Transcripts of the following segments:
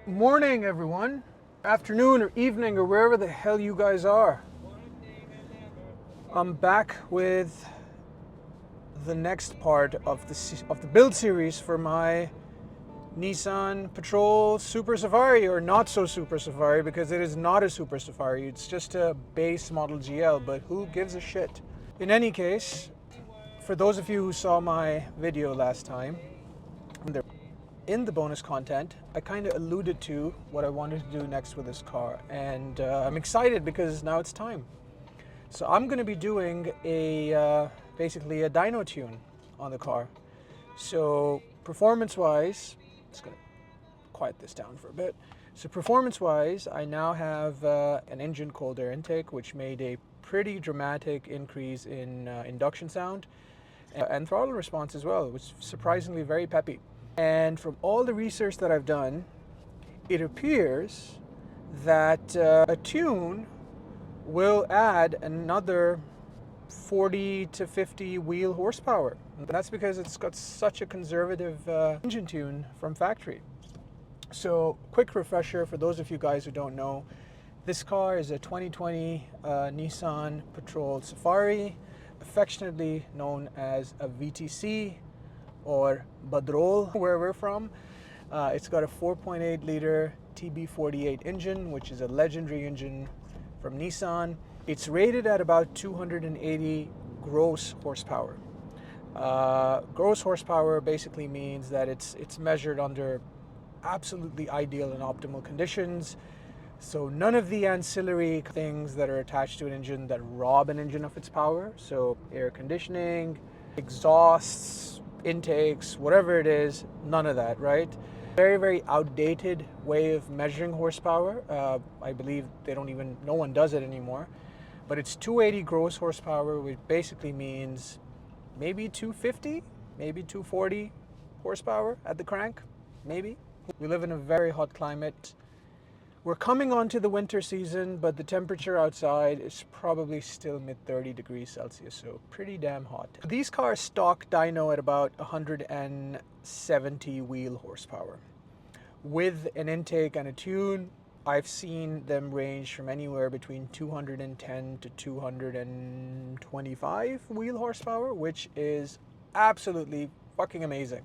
Morning, everyone. Afternoon or evening or wherever the hell you guys are. I'm back with the next part of the build series for my Nissan Patrol Super Safari, or not so Super Safari, because it is not a Super Safari. It's just a base model GL, but who gives a shit? In any case, for those of you who saw my video last time, in the bonus content, I kind of alluded to what I wanted to do next with this car, and I'm excited because now it's time. So I'm going to be doing basically a dyno tune on the car. So performance-wise, it's going to quiet this down for a bit. So performance-wise, I now have an engine cold air intake, which made a pretty dramatic increase in induction sound and throttle response as well, which is surprisingly very peppy. And from all the research that I've done, it appears that a tune will add another 40 to 50 wheel horsepower. And that's because it's got such a conservative engine tune from factory. So, quick refresher for those of you guys who don't know, this car is a 2020 Nissan Patrol Safari, affectionately known as a VTC or Badrol, where we're from. It's got a 4.8 liter TB48 engine, which is a legendary engine from Nissan. It's rated at about 280 gross horsepower. Gross horsepower basically means that it's measured under absolutely ideal and optimal conditions. So none of the ancillary things that are attached to an engine that rob an engine of its power. So air conditioning, exhausts, intakes, whatever it is, none of that, right? Very, very outdated way of measuring horsepower. I believe no one does it anymore. But it's 280 gross horsepower, which basically means maybe 250, maybe 240 horsepower at the crank, maybe. We live in a very hot climate. We're coming on to the winter season, but the temperature outside is probably still mid-30 degrees Celsius, so pretty damn hot. These cars stock dyno at about 170 wheel horsepower. With an intake and a tune, I've seen them range from anywhere between 210 to 225 wheel horsepower, which is absolutely fucking amazing.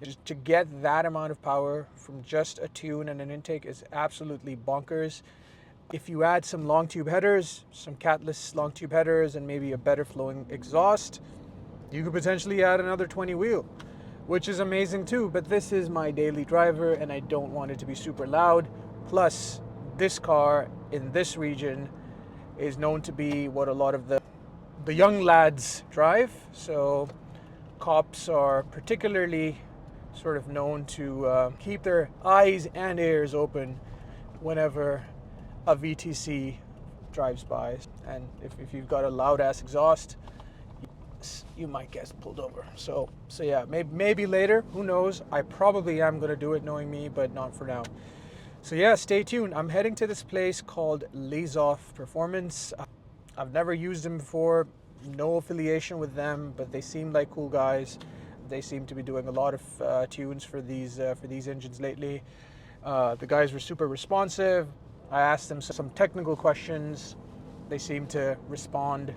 Just to get that amount of power from just a tune and an intake is absolutely bonkers. If you add some long tube headers, some catless long tube headers, and maybe a better flowing exhaust, you could potentially add another 20 wheel, which is amazing too. But this is my daily driver and I don't want it to be super loud. Plus, this car in this region is known to be what a lot of the young lads drive. So cops are particularly sort of known to keep their eyes and ears open whenever a VTC drives by. And if you've got a loud ass exhaust, you might get pulled over. So yeah, maybe later, who knows? I probably am going to do it knowing me, but not for now. So yeah, stay tuned. I'm heading to this place called Lays Off Performance. I've never used them before, no affiliation with them, but they seem like cool guys. They seem to be doing a lot of tunes for these engines lately. The guys were super responsive. I asked them some technical questions. They seemed to respond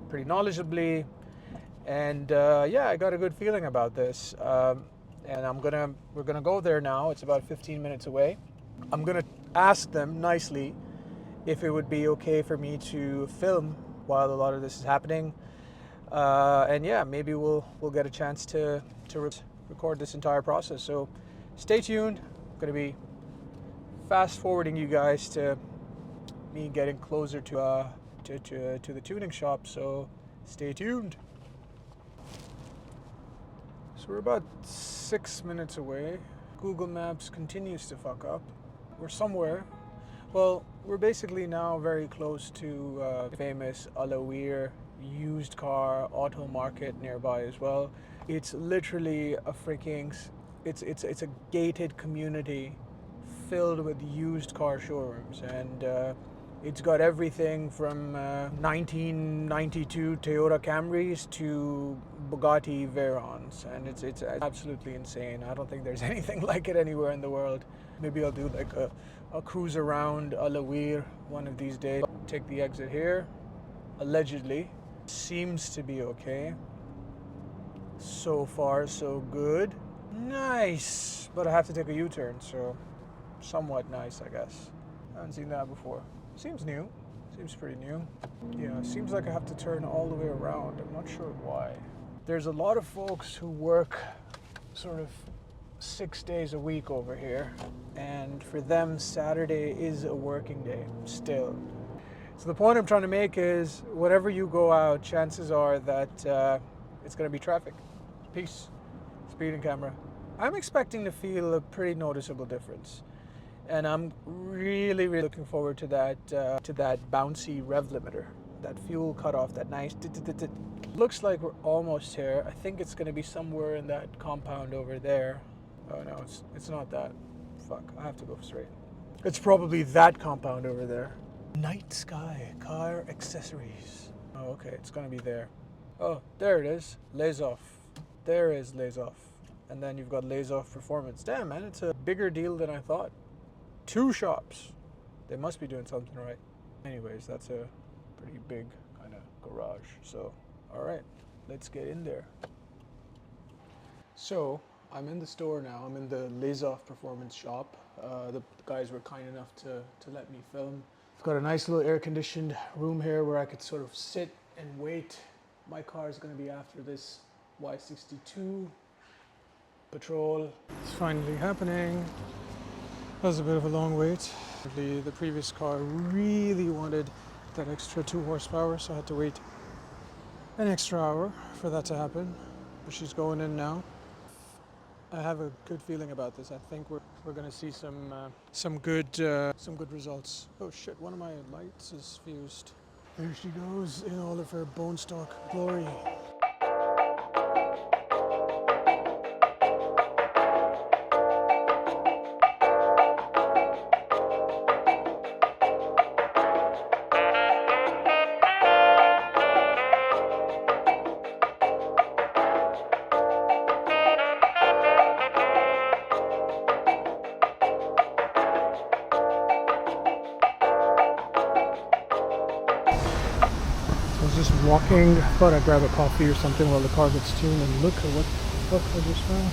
pretty knowledgeably, and yeah, I got a good feeling about this. And we're gonna go there now. It's about 15 minutes away. I'm gonna ask them nicely if it would be okay for me to film while a lot of this is happening. And yeah, maybe we'll get a chance to record this entire process. So stay tuned. I'm going to be fast forwarding you guys to me getting closer to the tuning shop. So stay tuned. So we're about 6 minutes away. Google Maps continues to fuck up. We're somewhere. Well, we're basically now very close to the famous Alawir used car auto market nearby as well. It's literally a it's a gated community filled with used car showrooms, and it's got everything from 1992 Toyota Camrys to Bugatti Veyrons, and it's absolutely insane. I don't think there's anything like it anywhere in the world. Maybe I'll do like a cruise around Alawir one of these days. Take the exit here. Allegedly. Seems to be okay. So far, so good. Nice! But I have to take a U-turn, so somewhat nice, I guess. I haven't seen that before. Seems new. Seems pretty new. Yeah, seems like I have to turn all the way around. I'm not sure why. There's a lot of folks who work sort of 6 days a week over here, and for them Saturday is a working day still. So the point I'm trying to make is whenever you go out, chances are that it's going to be traffic. Peace. Speeding camera. I'm expecting to feel a pretty noticeable difference, and I'm really looking forward to that bouncy rev limiter, that fuel cutoff, that nice. Looks like we're almost here. I think it's going to be somewhere in that compound over there. Oh no, it's not that. Fuck, I have to go straight. It's probably that compound over there. Night sky, car accessories. Oh, okay, it's gonna be there. Oh, there it is. Lays off. There is lays off. And then you've got lays off performance. Damn, man, it's a bigger deal than I thought. 2 shops. They must be doing something right. Anyways, that's a pretty big kind of garage. So, all right, let's get in there. So, I'm in the store now. I'm in the lays off performance shop. The guys were kind enough to let me film. I've got a nice little air-conditioned room here where I could sort of sit and wait. My car is going to be after this Y62 Patrol. It's finally happening. That was a bit of a long wait. The previous car really wanted that extra 2 horsepower, so I had to wait an extra hour for that to happen. But she's going in now. I have a good feeling about this. I think we're going to see some good results. Oh shit! One of my lights is fused. There she goes in all of her bone stock glory. Just walking, thought I'd grab a coffee or something while the car gets tuned, and look at what the fuck I just found.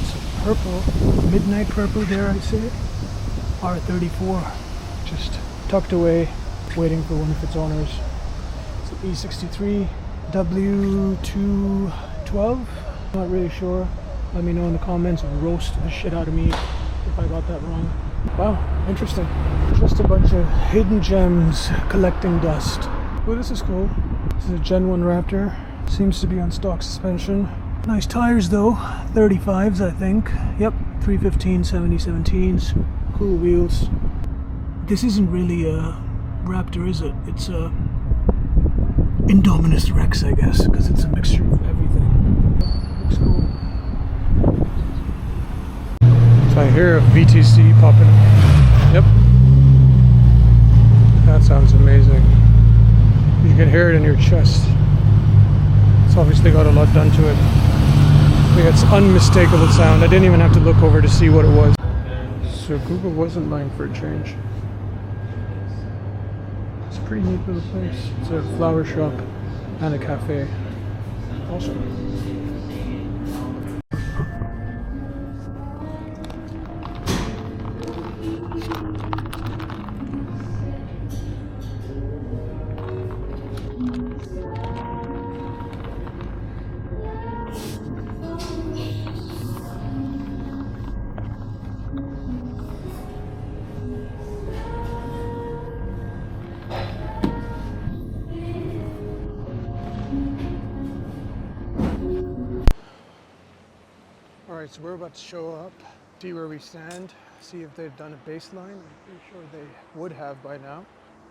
It's a purple, midnight purple, dare I say it, R34, just tucked away, waiting for one of its owners. It's an E63 W212, not really sure. Let me know in the comments, roast the shit out of me if I got that wrong. Wow, interesting. Just a bunch of hidden gems collecting dust. Oh, this is cool. This is a Gen 1 Raptor. Seems to be on stock suspension. Nice tires though, 35s I think. Yep, 315 7017s. Cool wheels. This isn't really a Raptor, is it? It's a Indominus Rex, I guess, because it's a mixture of everything. Looks cool. So I hear a VTC popping up. Yep. That sounds amazing. You can hear it in your chest. It's obviously got a lot done to it. I think it's unmistakable sound. I didn't even have to look over to see what it was. So Google wasn't lying for a change. It's a pretty neat little place. It's a flower shop and a cafe. Awesome. Alright, so we're about to show up, see where we stand, see if they've done a baseline. I'm pretty sure they would have by now.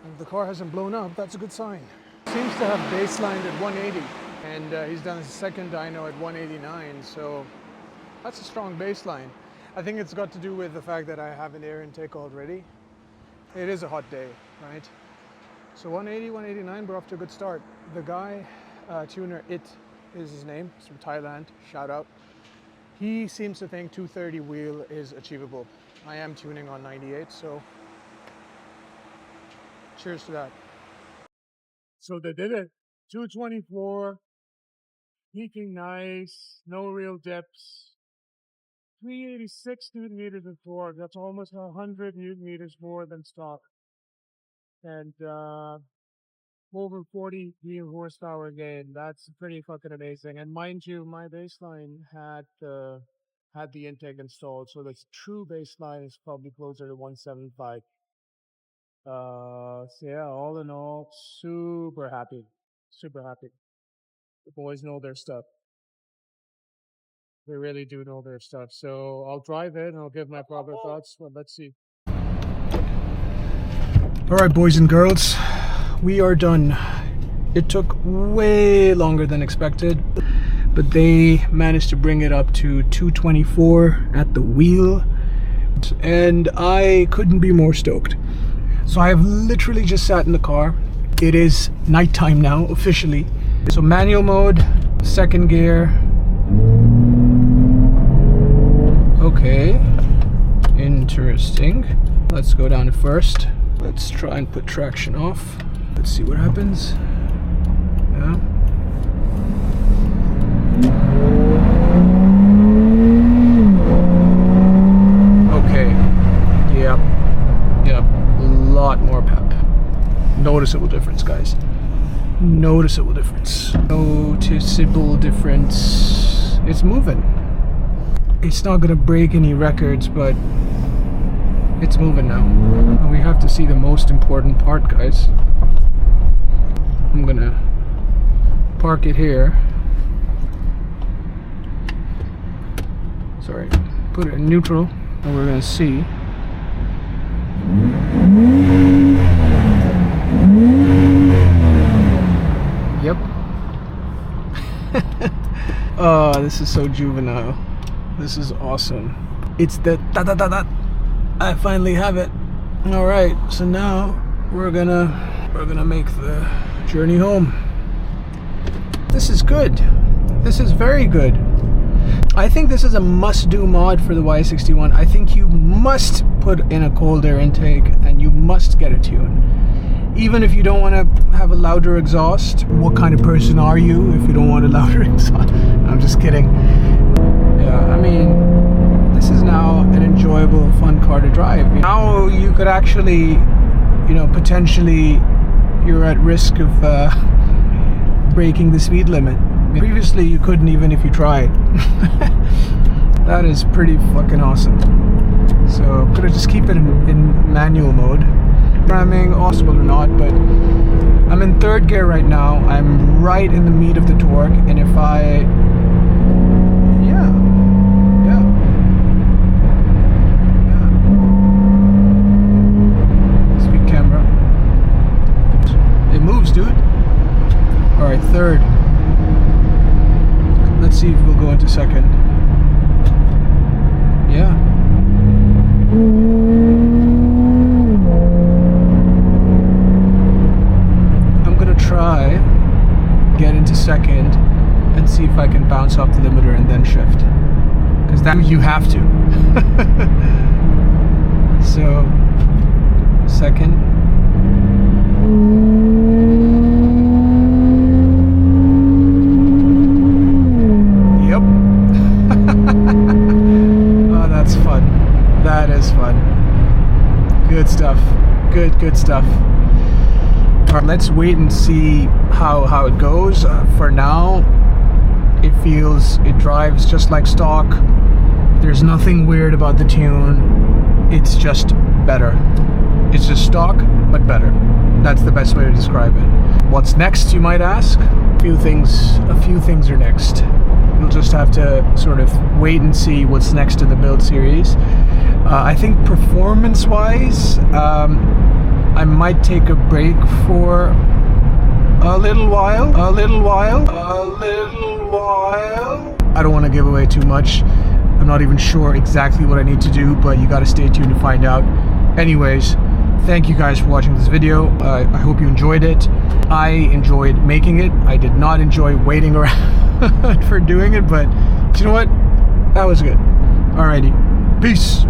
And if the car hasn't blown up, that's a good sign. Seems to have baselined at 180, and he's done his second dyno at 189, so that's a strong baseline. I think it's got to do with the fact that I have an air intake already. It is a hot day, right? So 180, 189, we're off to a good start. The guy, tuner It is his name, he's from Thailand, shout out. He seems to think 230 wheel is achievable. I am tuning on 98, so cheers to that. So they did it. 224, peaking nice, no real dips. 386 newton meters of torque. That's almost 100 newton meters more than stock. And over 40 horsepower gain. That's pretty fucking amazing. And mind you, my baseline had the intake installed, so the true baseline is probably closer to 175. So yeah, all in all, super happy. Super happy. The boys know their stuff. They really do know their stuff. So I'll drive it and I'll give my proper thoughts. Well, let's see. All right, boys and girls, we are done. It took way longer than expected, but they managed to bring it up to 224 at the wheel, and I couldn't be more stoked. So I have literally just sat in the car. It is nighttime now, officially. So manual mode, second gear. Okay, interesting. Let's go down to first. Let's try and put traction off. Let's see what happens. Yeah. Okay. Yep. Yep. A lot more pep. Noticeable difference, guys. Noticeable difference. Noticeable difference. It's moving. It's not gonna break any records, but it's moving now. We have to see the most important part, guys. I'm gonna park it here. Sorry, put it in neutral, and we're gonna see. Yep. Oh, this is so juvenile. This is awesome. It's the da-da-da-da. I finally have it. All right, so now we're gonna make the journey home. This is good. This is very good. I think this is a must-do mod for the Y61. I think you must put in a cold air intake and you must get a tune. Even if you don't want to have a louder exhaust. What kind of person are you if you don't want a louder exhaust? I'm just kidding. Yeah, I mean, this is now an enjoyable, fun car to drive. Now you could actually, you know, potentially you're at risk of breaking the speed limit. Previously you couldn't even if you tried. That is pretty fucking awesome. So I'm gonna just keep it in manual mode. Programming, possible or not, but I'm in third gear right now. I'm right in the meat of the torque, and if I speed camera, it moves, dude. All right, third. Let's see if we'll go into second. Yeah. I'm gonna try get into second and see if I can bounce off the limiter and then shift, because that you have to. So second. Yep. Oh, that's fun. That is fun. Good stuff. Good stuff. All right, let's wait and see how it goes. For now, it drives just like stock. There's nothing weird about the tune. It's just better. It's just stock, but better. That's the best way to describe it. What's next, you might ask? A few things are next. You'll just have to sort of wait and see what's next in the build series. I think performance-wise, I might take a break for a little while. I don't want to give away too much. I'm not even sure exactly what I need to do, but you got to stay tuned to find out. Anyways, thank you guys for watching this video. I hope you enjoyed it. I enjoyed making it. I did not enjoy waiting around for doing it, but you know what? That was good. Alrighty. Peace.